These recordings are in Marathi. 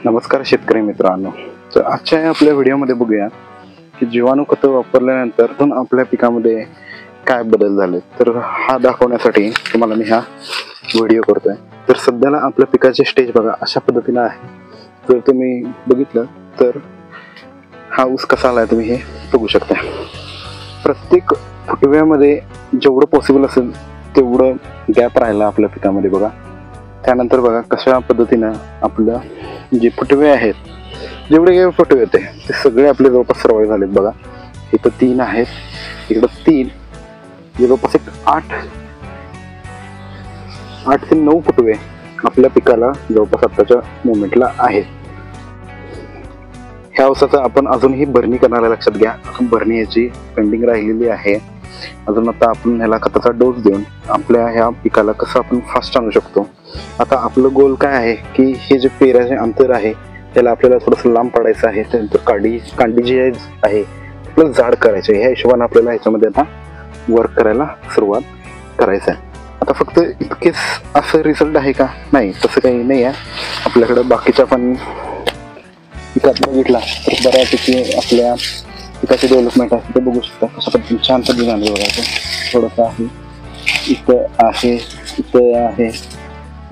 नमस्कार शेतकरी मित्रांनो. तर आजच्या आपल्या व्हिडिओमध्ये बघूया की जीवाणू खतं वापरल्यानंतर आपल्या पिकामध्ये काय बदल झाले. तर हा दाखवण्यासाठी तुम्हाला मी हा व्हिडिओ करतोय. तर सध्याला आपल्या पिकाचे स्टेज बघा अशा पद्धतीने आहे. जर तुम्ही बघितलं तर हा ऊस कसा आलाय तुम्ही हे बघू शकता. प्रत्येक फुटव्यामध्ये जेवढं पॉसिबल असेल तेवढं गॅप राहिला आपल्या पिकामध्ये बघा. त्यानंतर बघा कशा पद्धतीनं आपलं जे फुटवे आहेत, जेवढे काही फुटवे होते ते सगळे आपले जवळपास सर्वाइव्ह झालेत बघा. इथं 3 आहेत, इकडं 3, जवळपास एक 8 ते 9 फुटवे आपल्या पिकाला जवळपास आताच्या मोमेंटला आहेत. ह्या ऊसाचा आपण अजूनही भरणी करण्याला लक्षात घ्या. भरणी याची पेंडिंग राहिलेली आहे अजून. आता आपण ह्याला खताचा डोस देऊन आपल्या ह्या पिकाला कसं आपण फास्ट आणू शकतो. आता आपलं गोल काय आहे की हे जे पेराचे अंतर आहे त्याला आपल्याला थोडंसं लांब पाडायचं आहे. त्यानंतर कांडी जी आहे आपल्याला जाड करायची आहे. ह्या हिशोबाने आपल्याला ह्याच्यामध्ये आता वर्क करायला सुरुवात करायचं आहे. आता फक्त इतकेच असं रिझल्ट आहे का? नाही, तसं काही नाही आहे. आपल्याकडे बाकीच्या पण पिकात बघितला तर बऱ्यापैकी आपल्या पिकाची डेव्हलपमेंट आहे ते बघू शकता. कशा पद्धतीने छान पद्धतीने बघायचं. थोडंसं आहे, इथं आहे, इथं आहे.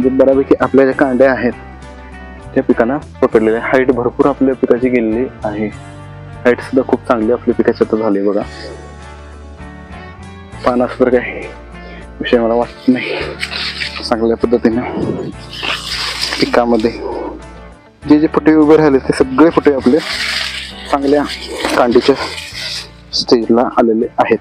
जे बऱ्यापैकी आपल्या ज्या कांड्या आहेत त्या पिकांना पकडलेल्या. हाईट भरपूर आपल्या पिकाची गेलेली आहे. हाईट सुद्धा खूप चांगली आपल्या पिकाची आता झाली बघा. पानास तर काय विषय मला वाटत नाही. चांगल्या पद्धतीने पिकामध्ये जे जे फुटे उभे राहिले ते सगळे फुटे आपले चांगल्या कांडीच्या स्टेजला आलेले आहेत.